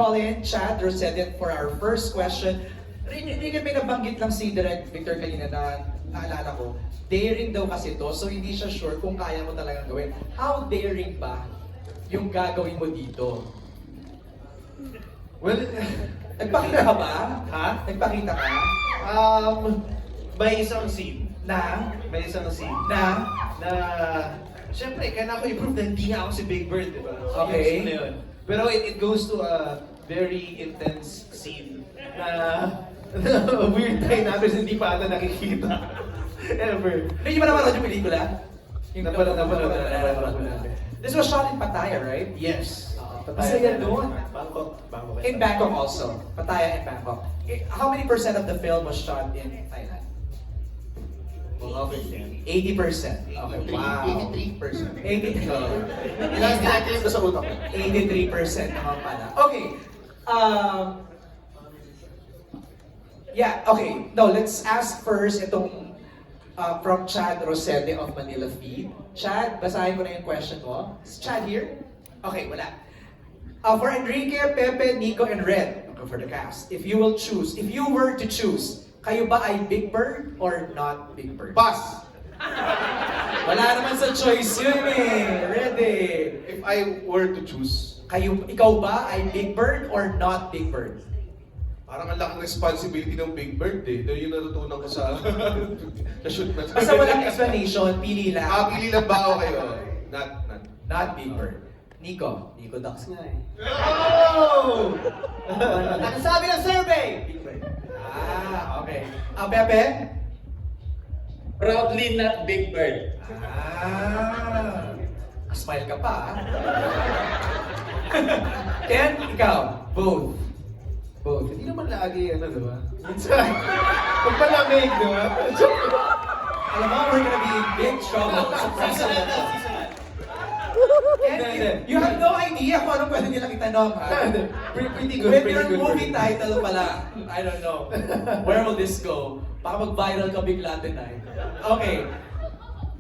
call in Chad Rosette for our first question. Hindi may nabanggit lang si Direk Victor kanina na naalala ko. Daring daw kasi to, so hindi siya sure kung kaya mo talagang gawin. How daring ba yung gagawin mo dito? Well, Nagpakita ka ba? Ha? Nagpakita ka? may isang scene. May isang scene. Na, syempre, kaya ako i-prove na hindi nga ako si Big Bird, di ba? So, Okay. yung scene na yun. Pero it goes to a very intense scene na weird time natin hindi pa ata nakikita. Ever. Hindi ba napanood yung pelikula? Napanood. This was shot in Pattaya, right? Yes. Masaya doon. Bangkok. In Bangkok also. Pattaya in Bangkok. How many percent of the film was shot in Thailand? 80%. Okay, wow. 83%. 83. Last natin ito sa utak ko. 83% naman pala. Okay. Yeah, okay. No, let's ask first itong from Chad Rosette of Manila Feed. Chad, basahin ko na yung question mo. Is Chad here? Okay, wala. For Enrique, Pepe, Nico, and Red, for the cast, if you were to choose, kayo ba ay Big Bird or not Big Bird? Pass! Wala naman sa choice yun eh. Ready. If I were to choose, Ikaw ba ay Big Bird or not Big Bird? parang ang laking responsibility ng Big Bird eh. Ito yung natutunan ko sa shoot na. Basta walang explanation, pili lang. Pili lang ba ako kayo? Not. Not Big Bird. Nico Ducks nga eh. Oh! Ano sabi ng survey? Big Bird. Okay. Pepe? Proudly not Big Bird. Smile ka pa Ken, ikaw? Both. Hindi naman lagi, di ba? Minsan, pagpalamig, di ba? Alam mo, we're gonna be in big trouble. Surprise Ken, you have no idea kung anong pwede nilang itanong, ha? Pretty good, With pretty your good. movie title pala, I don't know. Where will this go? Baka mag-viral ka bigla tonight. Okay.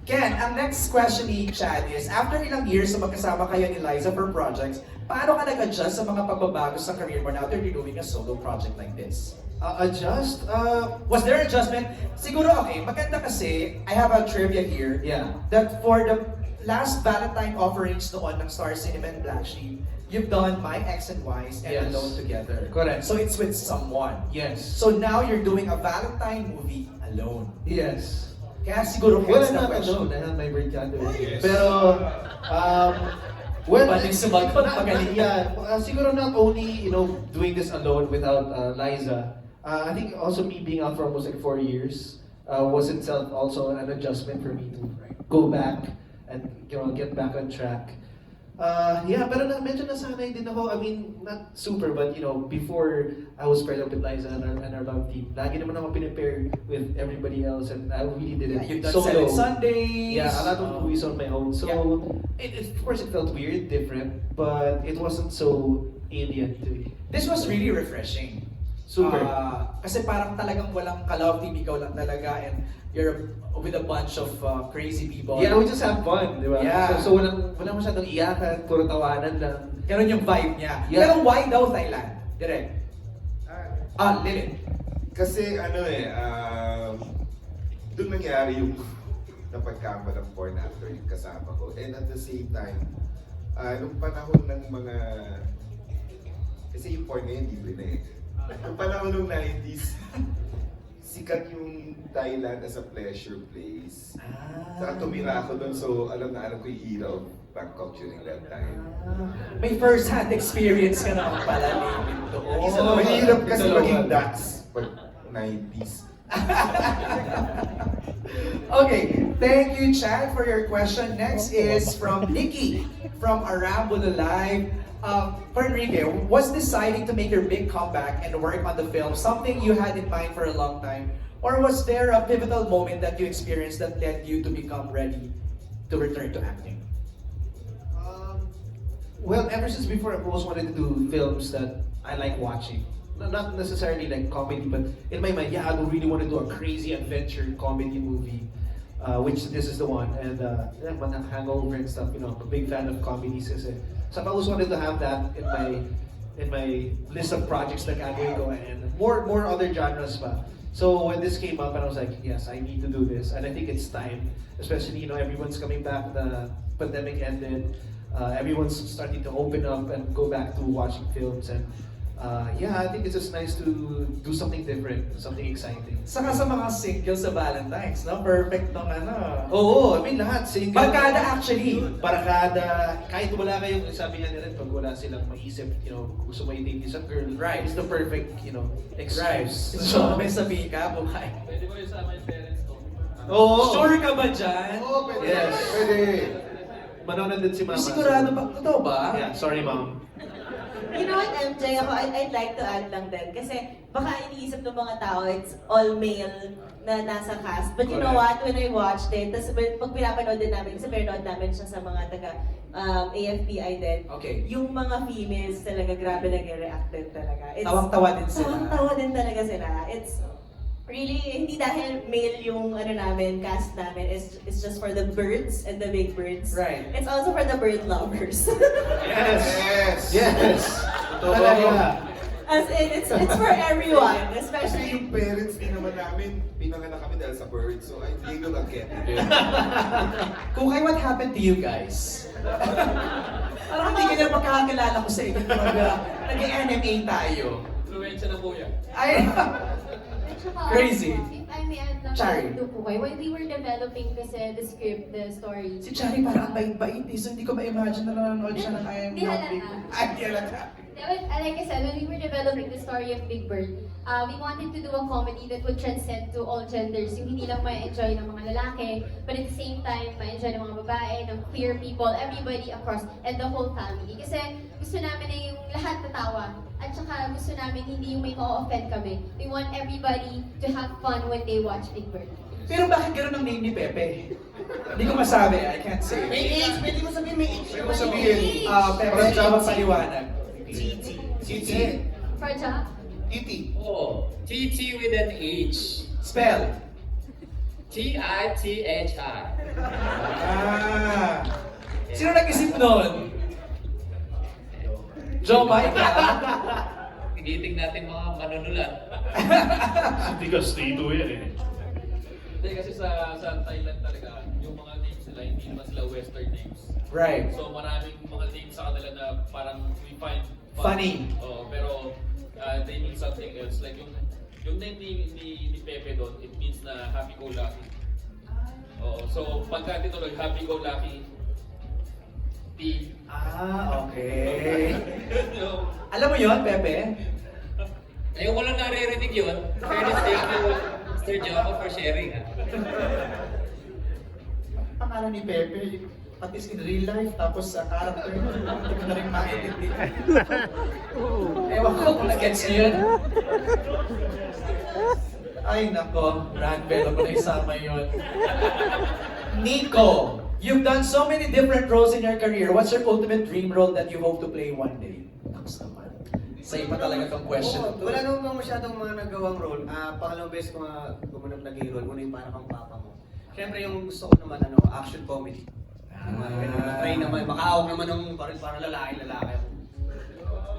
Ken, ang next question ni Chad is, after ilang years na magkasama kayo ni Liza for projects, paano ka nag-adjust sa mga pagbabago sa career mo now that you're doing a solo project like this? Adjust? Was there adjustment? Siguro, okay, maganda kasi, I have a trivia here, Yeah. that for the last Valentine offerings noon ng Star Cinema and Black Sheep, you've done My X and Y's and Yes. Alone Together. Correct. So it's with someone. Yes. So now you're doing a Valentine movie alone. Yes. Kaya siguro Well, hence I'm the not question. alone. I have my bird cat. Yes. Pero, Pwedeng sumagot, magaling. Yeah, siguro not only, doing this alone without Liza, I think also me being out for almost like 4 years was itself also an adjustment for me to go back and get back on track. Pero medyo nasanay din ako. I mean, not super, but before I was paired up with Liza and our love team, lagi naman ako pinipare with everybody else, and I really did it You've done solo. 7 Sundays. Yeah, a lot of movies on my own. So, Yeah. of course, it felt weird, different, but it wasn't so alien to me. This was really refreshing. Super. Kasi parang talagang walang ka-love team, ikaw lang talaga, and you're with a bunch of crazy people. Yeah, we just have fun, di ba? Yeah. So walang masyadong iyakan, puro tawanan lang. Ganun yung vibe niya. Yeah. Pero why daw Thailand? Direct. Lilin. Kasi doon nangyari yung napagkama ng porn actor yung kasama ko. And at the same time, nung panahon ng mga, kasi yung porn ngayon libre na eh. Nung panahon ng 90s, sikat yung Thailand as a pleasure place. Saka tumira ako doon, so alam ko yung era of Bangkok during that time. May first-hand experience ka naman pala, Lilin, doon. Mahirap kasi Dalawa. maging Dax pag 90s. Okay, thank you, Chad, for your question. Next is from Nikki from Arambulo Live. For Enrique, was deciding to make your big comeback and work on the film something you had in mind for a long time? Or was there a pivotal moment that you experienced that led you to become ready to return to acting? Well, ever since before, I've always wanted to do films that I like watching. Not necessarily like comedy, but in my mind, I would really want to do a crazy adventure comedy movie, which this is the one. And Hangover and stuff, I'm a big fan of comedies. So I always wanted to have that list of projects na gagawin ko and more other genres pa. So when this came up, and I was like, yes, I need to do this, and I think it's time. Especially, everyone's coming back. The pandemic ended. Everyone's starting to open up and go back to watching films, and yeah, I think it's just nice to do something different, something exciting. Saka sa mga singles sa Valentine's, no? Perfect nung ano. Oo, I mean lahat. Single. Barkada actually. Barkada. Kahit wala kayong, sabi nga nila, pag wala silang maisip, gusto mo i-date isang girl, Right. it's the perfect, Right. excuse. So, may sabihin ka, buhay. Pwede mo isama yung parents ko. Oo. Sure ka ba dyan? Oo, pwede. Yes. Pwede. Manonood din si mama. Sigurado ba? Totoo ba? Yeah, sorry mom. You know what, MJ, I'd like to add lang din. Kasi baka iniisip ng mga tao, it's all male na nasa cast. But you know what, when I watched it, tapos pag pinapanood din namin, kasi pinanood namin siya sa mga taga AFPI din. Okay. Yung mga females talaga, grabe nag-react din talaga. Tawang-tawa din sila. Tawang-tawa din talaga sila. It's really, hindi dahil male yung cast namin, it's just for the birds and the big birds. Right. It's also for the bird lovers. Yes. Yes. Yes. Talaga. As in, it's for everyone, Kasi especially yung parents din naman namin, pinanganak kami dahil sa birds. So I legal again. Kukay, what happened to you guys? Parang hindi ka na magkakakilala ko sa inyo pag nag-MMA tayo. Influensya ng kuya. Ay, Tsaka, Crazy. If I may add lang Chari. to po kayo, when we were developing kasi the script, the story, si Chari parang ang bait-bait eh, so hindi ko ma-imagine na nanonood siya ng I Am Di Not halata. Big. Ay, di halata. like I said, when we were developing the story of Big Bird, we wanted to do a comedy that would transcend to all genders. Yung hindi lang ma-enjoy ng mga lalaki, but at the same time, ma-enjoy ng mga babae, ng queer people, everybody across, and the whole family. Kasi gusto namin na yung lahat natawa. At saka gusto namin hindi yung may ma-offend kami. We want everybody to have fun when they watch Big Bird. Pero bakit gano'n ang name ni Pepe? Hindi ko masabi, I can't say. May age, pwede mo sabihin may age. Pwede mo sabihin. Pepe, Parang ikaw ang Chichi. paliwanag. Chichi. Fraja? Titi. Oo. TT with an H. Spell. T-I-T-H-I. Ah. Sino nag-isip nun? Joe Mike, Tiniting natin mga manunulat. Hindi Castillo yan eh. Hindi kasi sa Thailand talaga, yung mga names nila, hindi naman sila western names. Right. So maraming mga names sa kanila na parang we find Funny. Oo, pero they mean something else. Like yung name ni Pepe doon, it means na happy-go-lucky. Oo, so pagka tinuloy, happy-go-lucky, T. Ah, okay. Yung- Alam mo yon, Pepe? Ayoko lang naririnig yun. Fairness, thank you, Mr. Joko, for sharing. Pangalan ni Pepe, pati in real life, tapos sa character, hindi ko na rin maintindihan. Ewan ko kung na-gets niyo yun. Ay nako, Brad, pero ko na isama yun. Nico, you've done so many different roles in your career. What's your ultimate dream role that you hope to play one day? Naks naman. Sa'yo pa talaga tong question. Oo, wala naman masyadong mga nagawang role. Pangalawang beses ko nga gumanap naging role. Una yung parang kang papa mo. Siyempre yung gusto ko naman, action comedy. Yung mga ganun. Try naman, makaawak naman ng parang lalaki.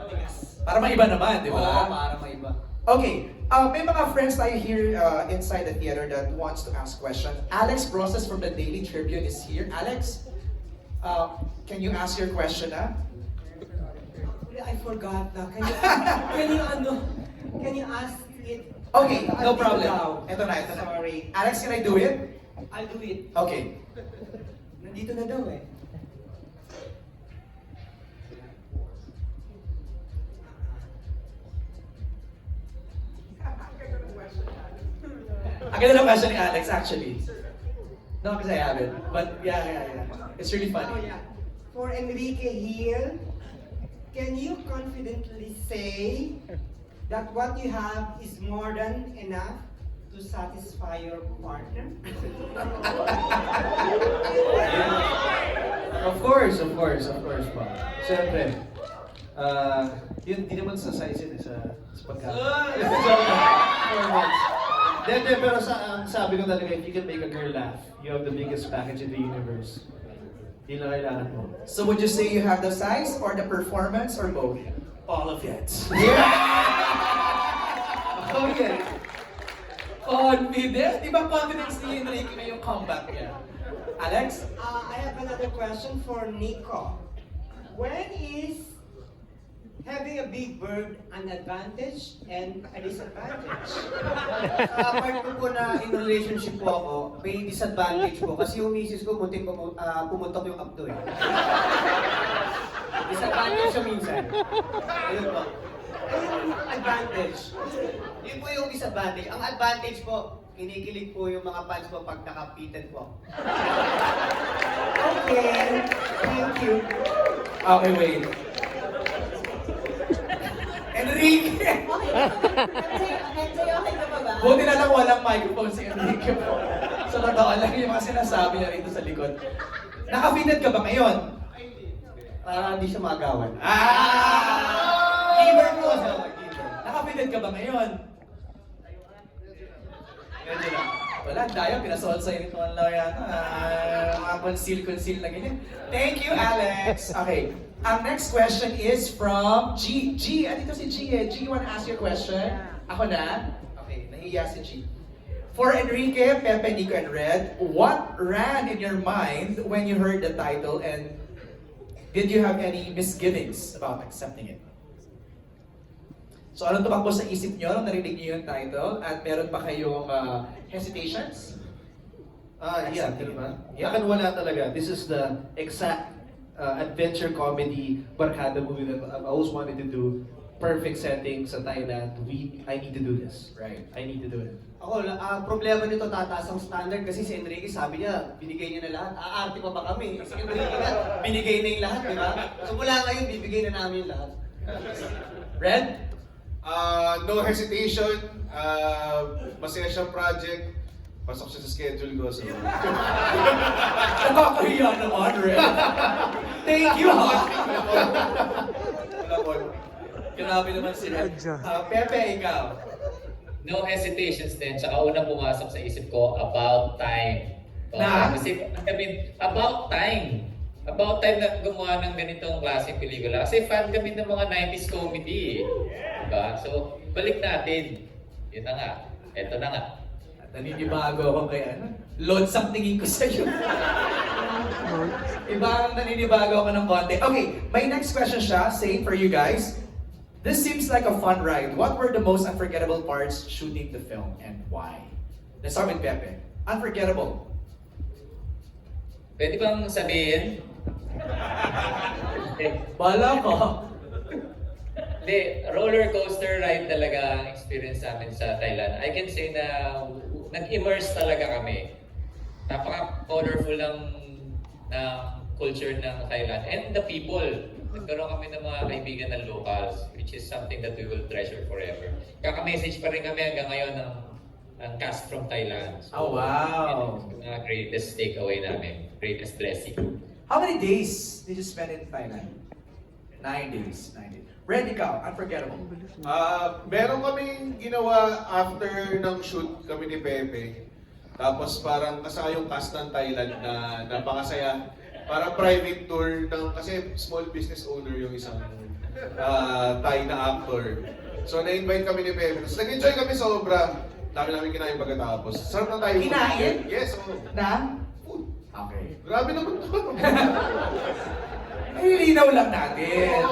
Matigas. Para maiba naman, di ba? Oo, para maiba. Okay, may mga friends tayo here inside the theater that wants to ask questions. Alex Brosas from the Daily Tribune is here. Alex, can you ask your question na? I forgot na. Can you ask it? Okay, no I'll do problem. now. Ito na. Sorry. Alex, can I do it? I'll do it. Okay. Nandito na daw eh. Ang ganda ng question ni Alex, actually. No, because I have it. But yeah. It's really Oh funny. yeah. For Enrique Gil, can you confidently say that what you have is more than enough to satisfy your partner? Of course, pa. Siyempre, yun, di naman sa size yun, sa pagkain. Hindi, pero ang sabi ko talaga, if you can make a girl laugh, you have the biggest package in the universe. Yun lang kailangan mo. So would you say you have the size or the performance or both? All of it. Oh, yeah. Confident? Di ba confidence ni Enrique ngayong comeback niya? Alex? I have another question for Nico. When is having a big bird an advantage and a disadvantage? Sa part ko po na in relationship po ako, may disadvantage po kasi yung misis ko munting pumutok yung abdo eh. Disadvantage siya minsan. Ayun po. Ayun yung advantage. Yun po yung disadvantage. Ang advantage po, kinikilig po yung mga fans po pag nakapitan po. Okay, thank you. Okay, wait. Enrique! MJ, okay ka pa ba? Buti na lang walang microphone si Enrique po. Sa totoo lang yung mga sinasabi niya rito sa likod. Naka-fitted ka ba ngayon? Para hindi siya magawan. Giver po! Naka-fitted ka ba ngayon? Medyo lang. Wala, daya, pinasol sa'yo nito ang yata. Mga conceal na ganyan. Thank you, Alex! Okay, ang next question is from G. G, andito si G eh. G, you wanna ask your question? Ako na? Okay, nahiya si G. For Enrique, Pepe, Nico, and Red, what ran in your mind when you heard the title, and did you have any misgivings about accepting it? So anong tumakbo sa isip nyo nung narinig nyo yung title? At meron pa kayong hesitations? Yeah, diba? Akin wala talaga. This is the exact adventure comedy barkada movie that I've always wanted to do. Perfect setting sa Thailand. I need to do this. Right. I need to do it. Ako, problema nito tataas ang standard kasi si Enrique sabi niya, binigay niya na lahat. Aarte pa ba kami? Si Enrique nga, binigay na yung lahat, di ba? So mula ngayon, bibigay na namin yung lahat. Red? No hesitation. Masaya siyang project. Pasok siya sa schedule ko. So. Nakakahiya naman, Red. Thank you, ha? Wala po. Grabe naman si Red. Pepe, ikaw. No hesitations din. Tsaka unang pumasok sa isip ko, about time. Na? Kasi about time. About time na gumawa ng ganitong klaseng pelikula. Kasi fan kami ng mga 90s comedy. Diba? So, balik natin. Yun na nga. Eto na nga. Naninibago ako kay ano? Load ang tingin ko sa'yo. Iba ang naninibago ako ng konti. Okay, my next question siya, same for you guys. This seems like a fun ride. What were the most unforgettable parts shooting the film and why? Let's start with Pepe. Unforgettable. Pwede bang sabihin? Bala ko. Hindi, roller coaster ride talaga ang experience namin sa Thailand. I can say na nag-immerse talaga kami. Napaka-colorful ng culture ng Thailand and the people. Nagkaroon kami ng mga kaibigan ng locals, which is something that we will treasure forever. Kaka-message pa rin kami hanggang ngayon ng cast from Thailand. So, Oh, wow. Yun ang greatest takeaway namin, greatest blessing. How many days did you spend in Thailand? 9 days. 9 days. Red, ikaw, unforgettable. Meron kaming ginawa after ng shoot kami ni Pepe. Tapos parang kasama yung cast ng Thailand na napakasaya. Parang private tour ng, kasi small business owner yung isang Thai na actor. So na-invite kami ni Pepe. Tapos nag-enjoy kami sobra. Dami namin kinain pagkatapos. Sarap na tayo. Kinain? Yes, oo. Na? Food. Okay. Grabe naman to. Nililinaw lang natin.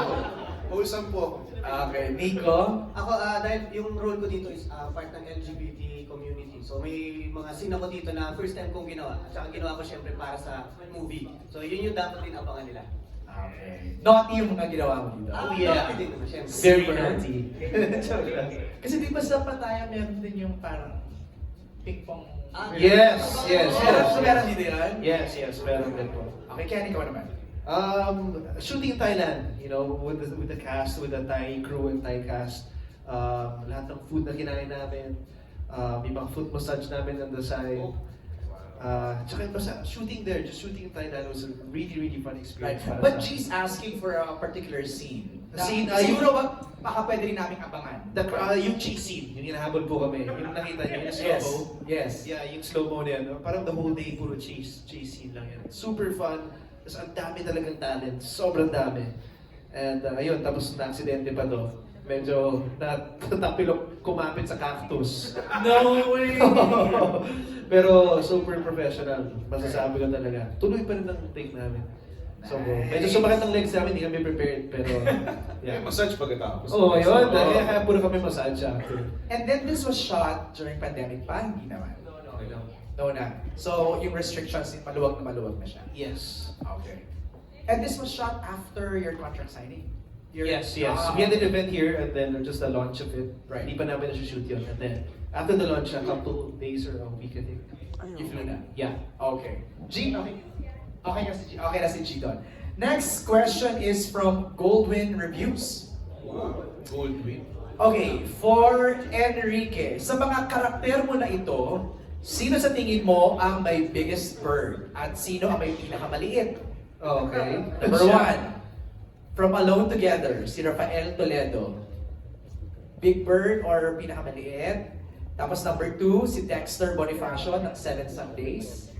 Wholesome po. Okay, Nico? Ako, dahil yung role ko dito is part ng LGBT community. So may mga scene ako dito na first time kong ginawa. At saka ginawa ko syempre para sa movie. So yun yung dapat din abangan nila. Okay. Naughty yung mga ginawa mo dito. Oh yeah. Din naman, syempre. Very naughty. Kasi di ba sa Pattaya meron din yung parang ping-pong... Yes, yes, yes. So meron dito yan? Yes, meron din po. Okay, kaya ikaw naman. Shooting in Thailand, you know, with the cast, with the Thai crew and Thai cast, lahat ng food na kinain namin, may mga foot massage namin on the side. Tsaka yung basta, shooting there, just shooting in Thailand was a really, really fun experience. para But sa- she's asking for a particular scene. Scene, Siguro ba, baka pwede rin namin abangan. yung chase scene, yung hinahabol po kami, yung nakita niyo, yung Yes. slow-mo. Yes. Yeah, yung slow-mo na yan, no? Parang the whole day, puro chase scene lang yan. Super fun, tapos ang dami talagang talent, sobrang dami. And ayun, tapos na-aksidente pa to. Medyo natapilok kumapit sa cactus. No way! Pero super professional, masasabi ko talaga. Tuloy pa rin ang take namin. So, medyo sumakit ang legs namin, hindi kami prepared, pero May yeah. massage pagkatapos. Oo, yun. Kaya puro kami massage actually. And then this was shot during pandemic pa? Hindi naman. No na. So, yung restrictions, maluwag na siya. Yes. Okay. And this was shot after your contract signing? Yes, yes. Ah. We had an event here and then just a launch of it. Right. Hindi pa namin na-shoot yun. And then, after the launch, a couple days or a week, I think. You flew na? Yeah. Okay. G, okay. Okay na si G doon. Next question is from Goldwyn Reviews. Wow. Gold win. Okay, for Enrique, sa mga karakter mo na ito, sino sa tingin mo ang may biggest bird at sino ang may pinakamaliit? Okay. Number 1, from Alone Together, si Rafael Toledo. Big Bird or pinakamaliit? Tapos number 2, si Dexter Bonifacio ng 7 Sundays.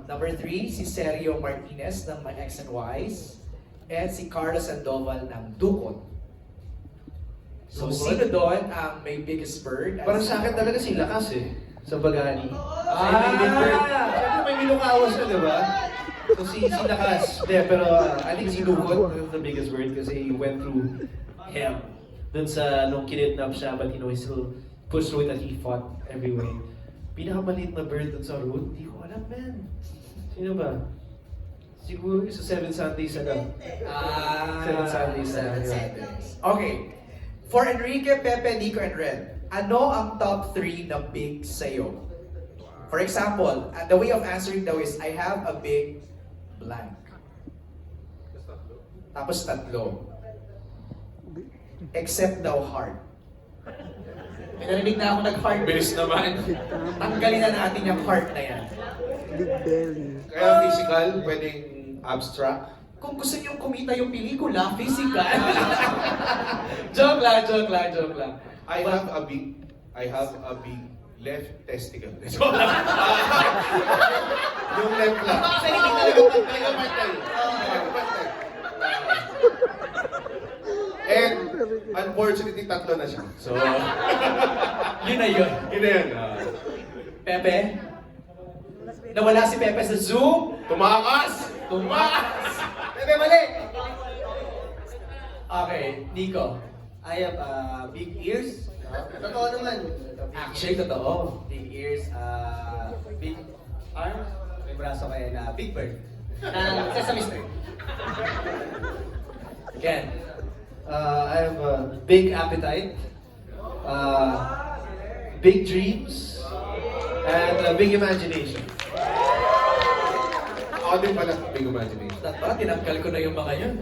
Number 3, si Sergio Martinez ng My X and Y's. And si Carlos Sandoval ng Dukot. So, Dukot? sino doon ang may biggest bird? Parang sa akin talaga si Lakas eh. Sa Bagani. Ah! Siyempre may milukawas na, di ba? So si Lakas. Hindi, pero I think si Dukot is the biggest bird kasi he went through hell. Dun sa nung kinidnap siya, but you know, he still pushed through it and he fought every way. Pinakamaliit na bird dun sa road, hindi ko alam, man. Sino ba? Siguro yung sa 7 Sundays na lang. 7 Sundays na lang. 7 Sundays. Okay. For Enrique, Pepe, Nico, and Red, ano ang top 3 na big sa'yo? For example, the way of answering daw is, I have a big blank. Tapos tatlo. Except daw heart. May narinig na ako nag-heart. Bilis naman. Tanggalin na natin yung heart na yan. Kaya physical, pwedeng abstract. Kung gusto niyong kumita yung pelikula, physical. Joke lang. I have a big left testicle. Yung left lang. Sa hindi talaga Pantay. And unfortunately, tatlo na siya. So, Yun na yun. yun na yun. Pepe? Nawala si Pepe sa Zoom? Tumakas! Pepe, mali! Okay, Nico. I have big ears. Totoo naman. Actually, totoo. Big ears, big arms, may braso kaya na Big Bird. Sesame Street. Again. I have a big appetite, big dreams, and a big imagination. Ako din pala, big imagination. Dapat tinanggal ko na yung mga yun.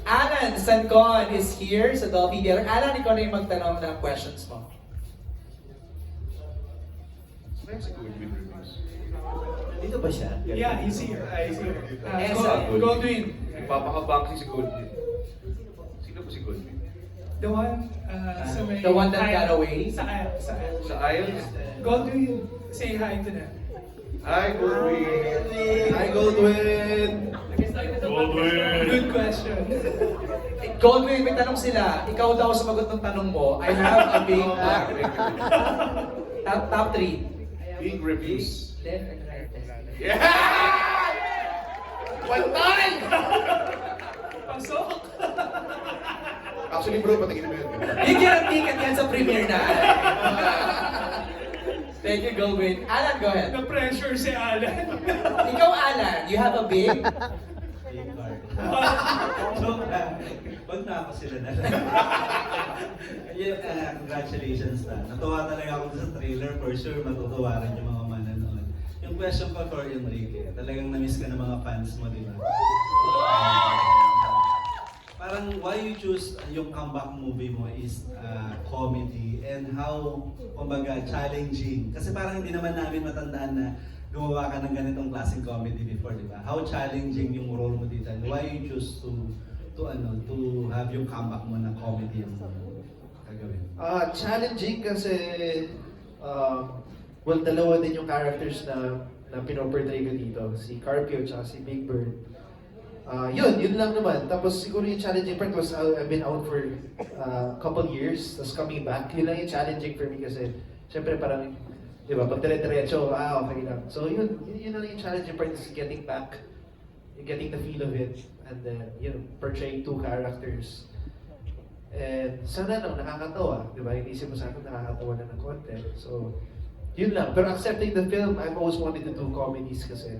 Alan Sancon is here sa Dolphy Theater. Alan, ikaw na yung magtanong ng questions mo. That's a good win reviews. Dito ba siya? Yeah, he's here. He's here. Esa. Goldwyn, Nagpapakabangsi si Goldwyn. Sino po si Goldwyn? the one sa may... The one that got away? Sa aisle. Sa aisles? Goldwyn, say hi to them. Hi, Goldwyn! Hi, Goldwyn! Good question. Goldwyn, may tanong sila. Ikaw daw sumagot ng tanong mo. I have a big black. Top 3. Big reviews. Left and right. Yeah! Pantay! Pasok! Actually bro, patingin mo yun. Bigyan ng ticket yan sa premiere na. Thank you, Goldwyn. Alan, go ahead. Na-pressure si Alan. Ikaw, Alan, you have a big... Joke lang. Wag na ako sila na lang. Congratulations na. Natuwa talaga ako sa trailer. For sure, matutuwa rin yung mga manonood. Yung question ko for Enrique, talagang na-miss ka ng mga fans mo, di ba? Parang why you choose yung comeback movie mo is comedy and how, kumbaga, challenging. Kasi parang hindi naman namin matandaan na gumawa ka ng ganitong klaseng comedy before, di ba? How challenging yung role mo dito and why you choose to have yung comeback mo na comedy yung gagawin? Challenging kasi well, dalawa din yung characters na pinoportray ko dito, si Carpio at si Big Bird. Yun lang naman. Tapos siguro yung challenging part was I've been out for a couple years, tapos coming back. Yun lang yung challenging for me kasi syempre parang, di ba, pag dire-diretso, okay lang. So yun lang yung challenging part is getting back, getting the feel of it, and then, portraying two characters. And sana lang nakakatawa, di ba? Inisip mo sana nakakatawa na ng content. So, yun lang. Pero accepting the film, I've always wanted to do comedies kasi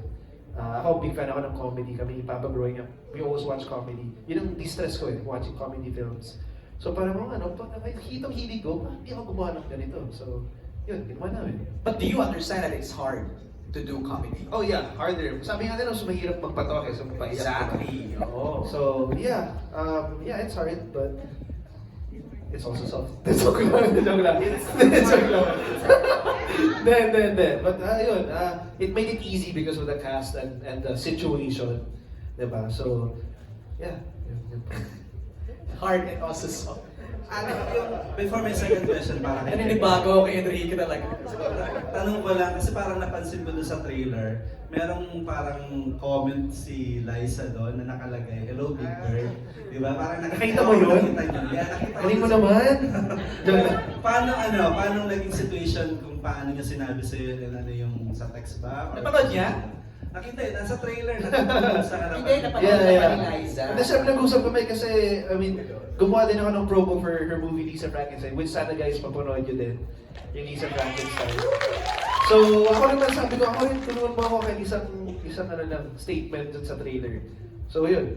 ako, big fan ako ng comedy. Kami, Papa growing up, we always watch comedy. Yun ang distress ko watching comedy films. So parang pag nakikitang hilig ko, hindi ako gumawa ng ganito. So, yun, ginawa namin. But do you understand that it's hard to do comedy? Oh yeah, harder. Sabi nga nila, mas mahirap magpatoke sa magpaiyak. Exactly. Oo. So, yeah, it's hard, but it's also soft. Joke lang. Joke lang. Hindi. But yun, it made it easy because of the cast and the situation. Diba? So, yeah. Hard and also soft. Before my second question, parang Naninibago ako kay Enrique talaga. tanong ko lang, kasi parang napansin ko doon sa trailer, merong parang comment si Liza doon na nakalagay, "Hello Big Bird." Di ba? Parang Nakita mo yun? Nakita nyo. Yeah, nakita Galing mo ko. naman. Paano naging situation kung paano niya sinabi sa'yo na ano yung sa text ba? Or- Napanood niya? Nakita nasa trailer. Nakita sa harapan. Hindi, napanood Yeah. na ni Liza. Hindi, syempre nag-usap kami kasi, gumawa din ako ng promo for her movie Lisa Frankenstein, which sana guys, mapanood nyo din, yung Lisa Frankenstein. So, ako naman sabi ko, tulungan mo ako kahit isang statement dun sa trailer. So, yun.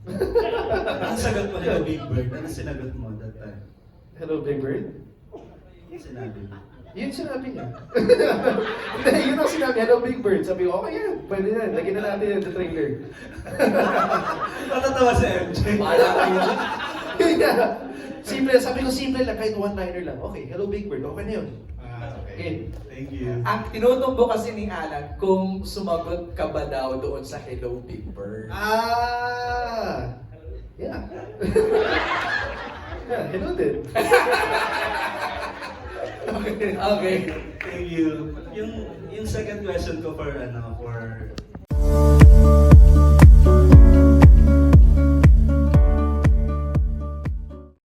Ang sagot mo, "Hello Big Bird." Ano sinagot mo that time? Hello, Big Bird? Sinabi mo. Yun sinabi niya. Hindi, yun ang sinabi. Hello, Big Bird. Sabi ko, okay yan. Pwede na. Lagyan na natin yan sa trailer. Matatawa si MJ. Bahala kayo dyan. Yun nga. Simple. Sabi ko, simple lang. Kahit one-liner lang. Okay, hello, Big Bird. Okay na yun. Okay. Thank you. Ang tinutumbo kasi ni Alan kung sumagot ka ba daw doon sa Hello Big Bird. Yeah. Yeah, hello din. Okay. Thank you. Yung second question ko for